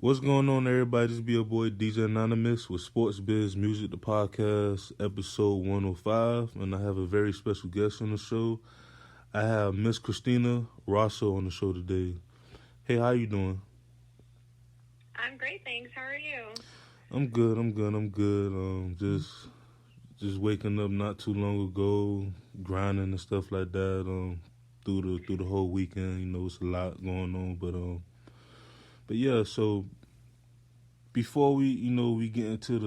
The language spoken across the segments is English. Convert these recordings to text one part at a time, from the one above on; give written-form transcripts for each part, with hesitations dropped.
What's going on, everybody? This be your boy DJ Anonymous with Sports Biz Music, the podcast, episode 105, and I have a very special guest on the show. I have Miss Christina Rosso on the show today. Hey, how you doing? I'm great, thanks. How are you? I'm good. Just waking up not too long ago, grinding and stuff like that. Through the whole weekend, it's a lot going on, but yeah. So before we get into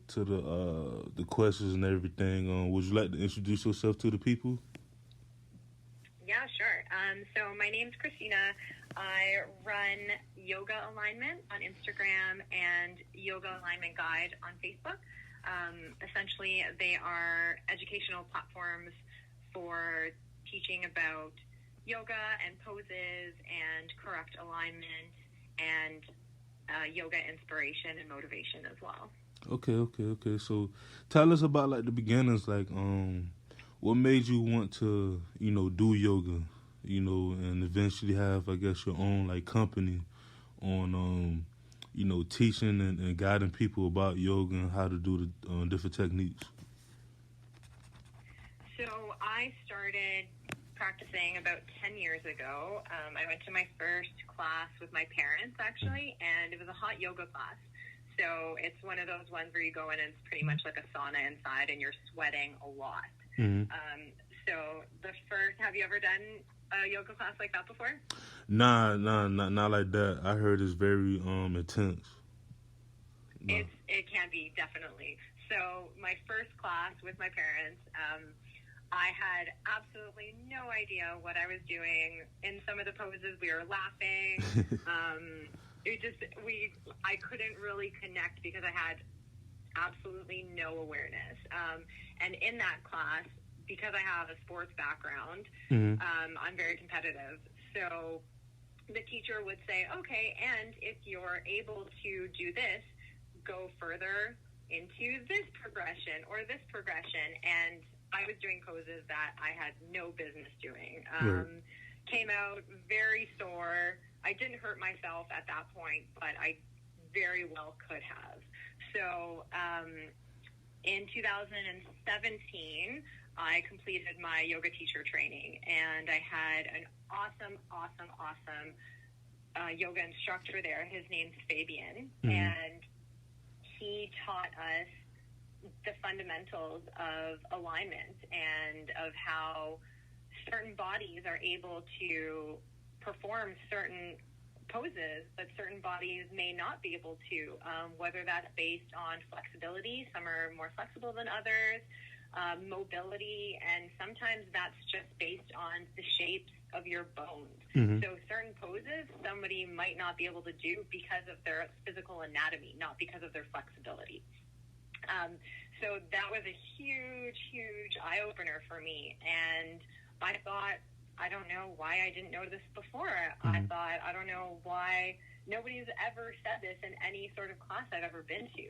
the questions and everything, would you like to introduce yourself to the people? Yeah, sure. So my name's Christina. I run Yoga Alignment on Instagram and Yoga Alignment Guide on Facebook. Essentially, they are educational platforms for teaching about yoga and poses and correct alignment and yoga inspiration and motivation as well. Okay. So, tell us about like the beginnings. What made you want to do yoga, and eventually have, I guess, your own like company on teaching and guiding people about yoga and how to do the different techniques. So I started practicing about 10 years ago. I went to my first class with my parents, actually, and it was a hot yoga class. So it's one of those ones where you go in and it's pretty much like a sauna inside and you're sweating a lot. Mm-hmm. Have you ever done a yoga class like that before? Nah, not like that. I heard it's very intense. No. It can be, definitely. So my first class with my parents, I had absolutely no idea what I was doing. In some of the poses, we were laughing. I couldn't really connect because I had absolutely no awareness. And in that class, because I have a sports background, I'm very competitive. So the teacher would say, okay, and if you're able to do this, go further into this progression or this progression. And I was doing poses that I had no business doing. Came out very sore. I didn't hurt myself at that point, but I very well could have. So in 2017, I completed my yoga teacher training, and I had an awesome yoga instructor there. His name's Fabian, and he taught us the fundamentals of alignment and of how certain bodies are able to perform certain poses, but certain bodies may not be able to, whether that's based on flexibility. Some are more flexible than others, mobility, and sometimes that's just based on the shapes of your bones. So certain poses somebody might not be able to do because of their physical anatomy, not because of their flexibility. So that was a huge eye-opener for me. And I thought, I don't know why I didn't know this before. I thought, I don't know why nobody's ever said this in any sort of class I've ever been to.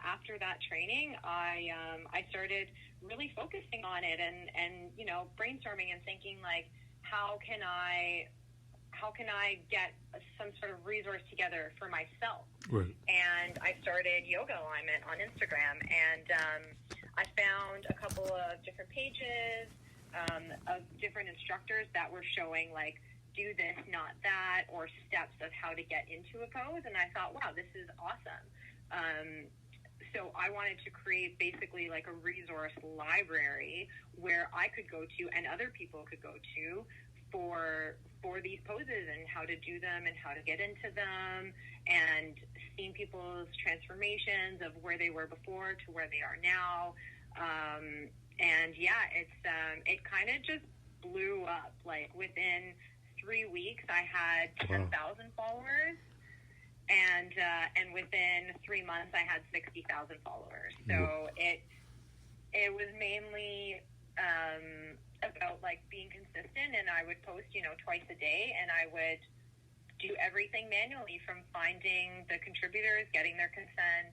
After that training, I started really focusing on it and brainstorming and thinking, like, how can I get some sort of resource together for myself? Right. And I started Yoga Alignment on Instagram, and I found a couple of different pages of different instructors that were showing, like, do this, not that, or steps of how to get into a pose. And I thought, wow, this is awesome. So I wanted to create basically like a resource library where I could go to and other people could go to for these poses and how to do them and how to get into them, and seeing people's transformations of where they were before to where they are now. It kind of just blew up. Like within 3 weeks, I had 10,000 followers, and within 3 months, I had 60,000 followers. So it was mainly about like being consistent, and I would post, twice a day, and I would do everything manually, from finding the contributors, getting their consent,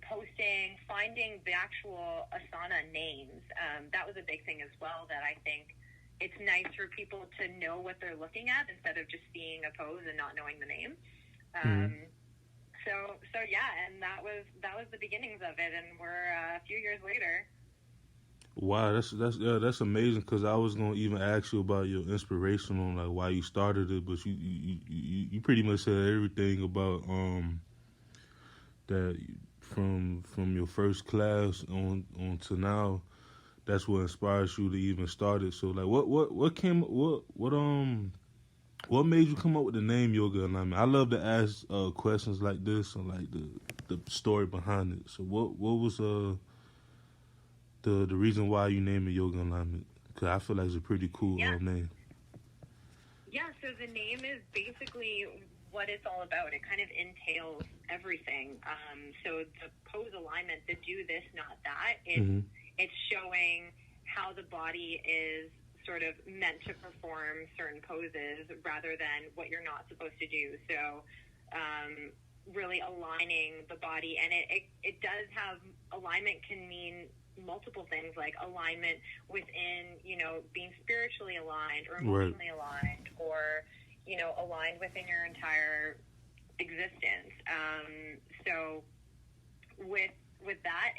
posting, finding the actual asana names. That was a big thing as well that I think it's nice for people to know what they're looking at instead of just seeing a pose and not knowing the name. So yeah, and that was the beginnings of it, and we're a few years later. Wow, that's amazing. Because I was gonna even ask you about your inspiration on like why you started it, but you pretty much said everything about that from your first class on to now. That's what inspires you to even start it. So like, what made you come up with the name Yoga Alignment? I love to ask questions like this and like the story behind it. So what was the reason why you named it Yoga Alignment? Because I feel like it's a pretty cool name. Yeah, so the name is basically what it's all about. It kind of entails everything. So the pose alignment, the do this, not that, it's showing how the body is sort of meant to perform certain poses rather than what you're not supposed to do. So really aligning the body. And it does have, alignment can mean multiple things, like alignment within, being spiritually aligned or emotionally aligned, or, aligned within your entire existence. So with that,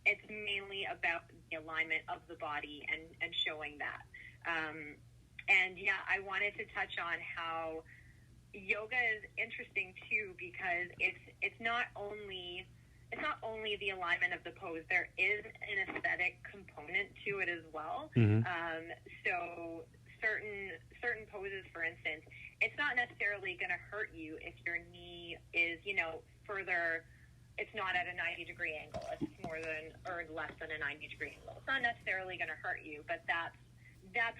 it's mainly about the alignment of the body and showing that. And yeah, I wanted to touch on how yoga is interesting too, because it's not only the alignment of the pose. There is an aesthetic component to it as well. So certain poses, for instance, it's not necessarily going to hurt you if your knee is, further. It's not at a 90-degree angle. It's more than or less than a 90-degree angle. It's not necessarily going to hurt you, but that's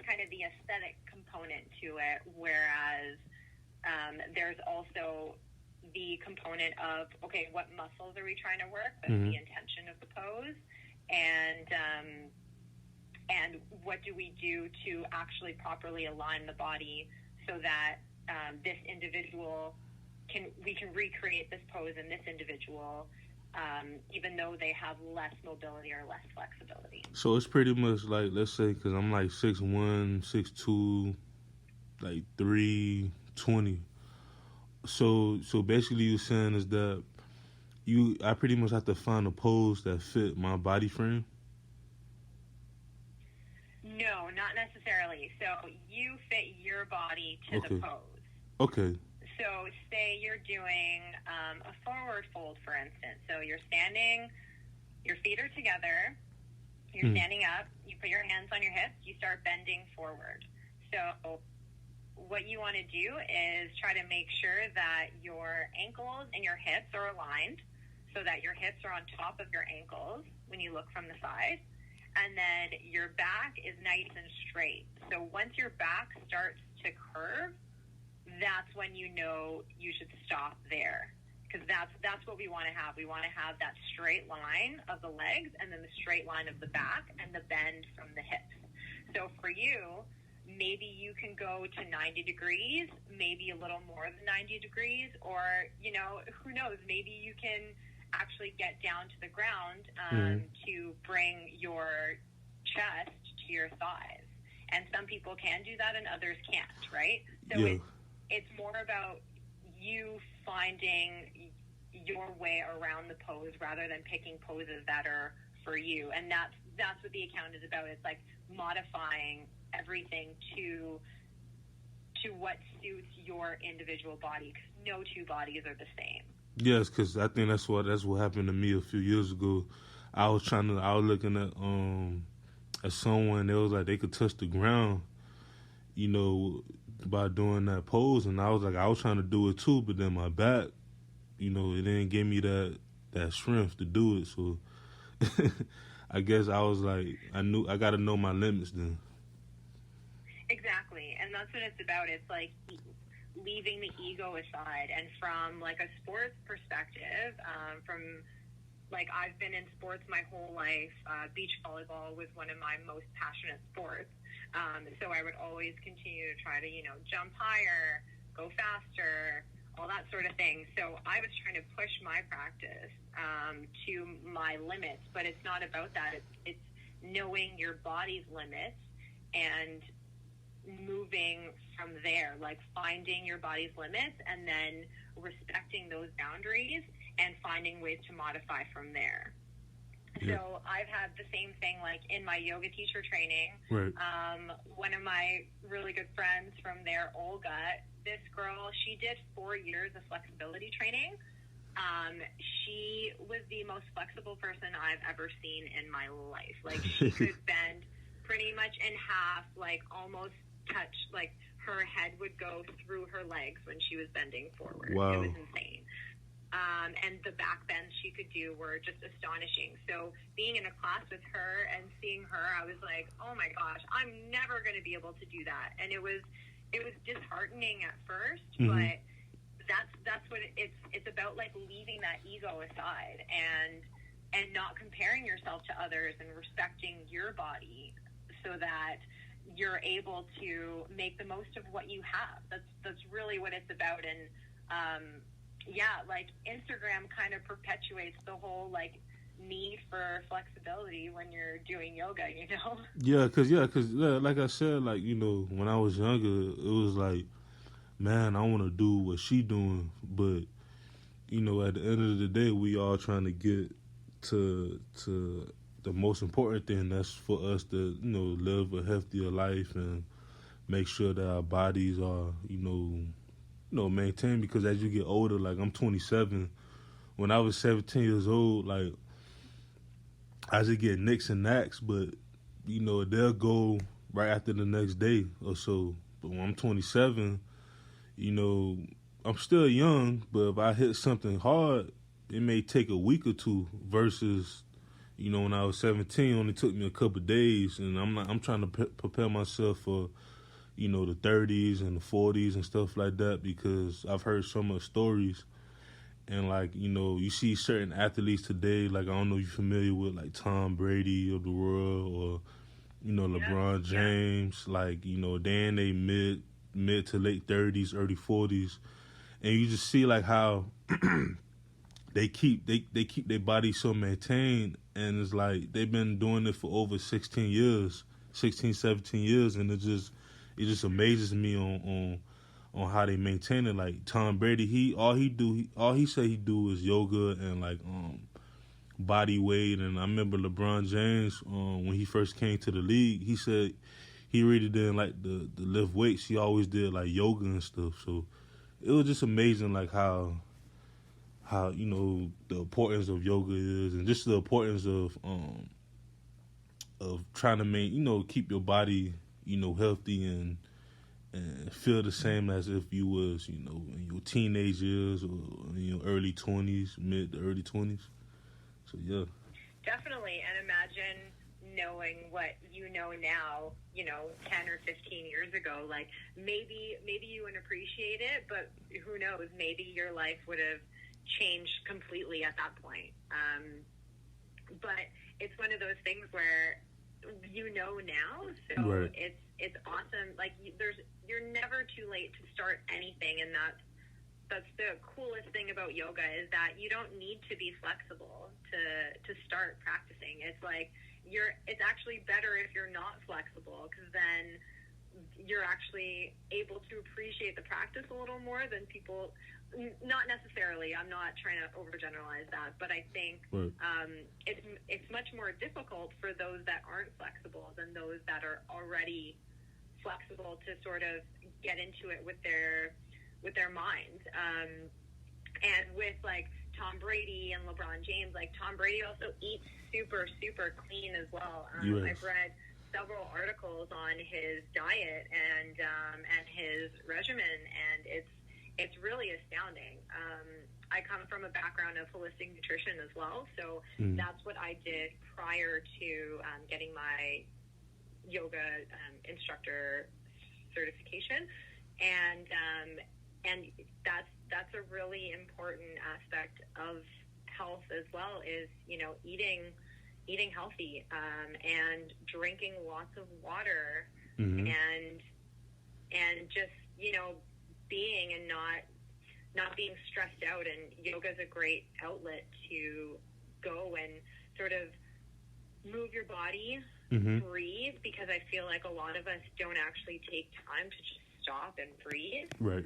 kind of the aesthetic component to it. Whereas there's also the component of, okay, what muscles are we trying to work? That's the intention of the pose, and what do we do to actually properly align the body so that this individual we can recreate this pose in this individual, even though they have less mobility or less flexibility. So it's pretty much like, let's say, because I'm like 6'1", 6'2", like 320. So basically, you're saying is that I pretty much have to find a pose that fit my body frame. No, not necessarily. So you fit your body to the pose. Okay. So say you're doing a forward fold, for instance. So you're standing, your feet are together, you're standing up, you put your hands on your hips, you start bending forward. So what you want to do is try to make sure that your ankles and your hips are aligned so that your hips are on top of your ankles when you look from the side. And then your back is nice and straight. So once your back starts to curve, that's when you know you should stop there, because that's what we want to have. We want to have that straight line of the legs and then the straight line of the back and the bend from the hips. So for you, maybe you can go to 90 degrees, maybe a little more than 90 degrees, or, who knows, maybe you can actually get down to the ground to bring your chest to your thighs. And some people can do that and others can't, right? So it's more about you finding your way around the pose rather than picking poses that are for you. And that's what the account is about. It's like modifying everything to what suits your individual body, because no two bodies are the same. Yes, because I think that's what happened to me a few years ago. I was looking at someone, they was like they could touch the ground, by doing that pose, and I was trying to do it too, but then my back, it didn't give me that strength to do it. So I guess I was like, I got to know my limits then. Exactly, and that's what it's about. It's like leaving the ego aside, and from like a sports perspective, I've been in sports my whole life. Beach volleyball was one of my most passionate sports. So I would always continue to try to, jump higher, go faster, all that sort of thing. So I was trying to push my practice to my limits, but it's not about that. It's knowing your body's limits and moving from there, like finding your body's limits and then respecting those boundaries and finding ways to modify from there. Yeah. So I've had the same thing, like in my yoga teacher training. Right. One of my really good friends from there, Olga, this girl, she did 4 years of flexibility training. She was the most flexible person I've ever seen in my life. Like, she could bend pretty much in half, like almost touch, like her head would go through her legs when she was bending forward. Wow. It was insane. And the back bends she could do were just astonishing. So being in a class with her and seeing her, I was like, oh my gosh, I'm never going to be able to do that. And it was disheartening at first, but that's what it's about, like leaving that ego aside and not comparing yourself to others and respecting your body so that you're able to make the most of what you have. That's really what it's about. And yeah, like Instagram kind of perpetuates the whole like need for flexibility when you're doing yoga, you know? Yeah, cause like I said, like, you know, when I was younger, it was like, man, I want to do what she doing, but you know, at the end of the day, we all trying to get to the most important thing. That's for us to, you know, live a healthier life and make sure that our bodies are, you know, maintained. Because as you get older, like I'm 27. When I was 17 years old, like I just get nicks and knacks, but you know, they'll go right after the next day or so. But when I'm 27, you know, I'm still young, but if I hit something hard, it may take a week or two versus, you know, when I was 17, it only took me a couple of days, and I'm trying to prepare myself for, you know, the 30s and the 40s and stuff like that, because I've heard so much stories. And like, you know, you see certain athletes today, like I don't know if you're familiar with like Tom Brady of the world, or, you know, LeBron James, like, you know, they in they mid to late 30s, early 40s, and you just see like how they keep their body so maintained, and it's like they've been doing it for over 16 years, 17 years, and it just amazes me on how they maintain it. Like Tom Brady, all he say he do is yoga and like body weight. And I remember LeBron James, when he first came to the league, he said he really didn't like the lift weights. He always did like yoga and stuff. So it was just amazing, like how you know the importance of yoga is, and just the importance of trying to keep your body, you know, healthy and feel the same as if you was, you know, in your teenage years or in your early 20s, mid to early 20s. So yeah. Definitely. And imagine knowing what you know now, you know, 10 or 15 years ago. Like maybe you wouldn't appreciate it, but who knows, maybe your life would have changed completely at that point. But it's one of those things where you know now, so right. It's awesome. Like you're never too late to start anything, and that's the coolest thing about yoga, is that you don't need to be flexible to start practicing. It's like it's actually better if you're not flexible, because then you're actually able to appreciate the practice a little more than people. Not necessarily, I'm not trying to overgeneralize that, but I think right. It's much more difficult for those that aren't flexible than those that are already flexible to sort of get into it with their mind. And with like Tom Brady and LeBron James, like Tom Brady also eats super, super clean as well. Yes. I've read several articles on his diet and his regimen, and it's really astounding. I come from a background of holistic nutrition as well, so that's what I did prior to getting my yoga instructor certification, and that's a really important aspect of health as well, is, you know, eating healthy and drinking lots of water, and just, you know, being and not being stressed out. And yoga is a great outlet to go and sort of move your body breathe, because I feel like a lot of us don't actually take time to just stop and breathe. Right.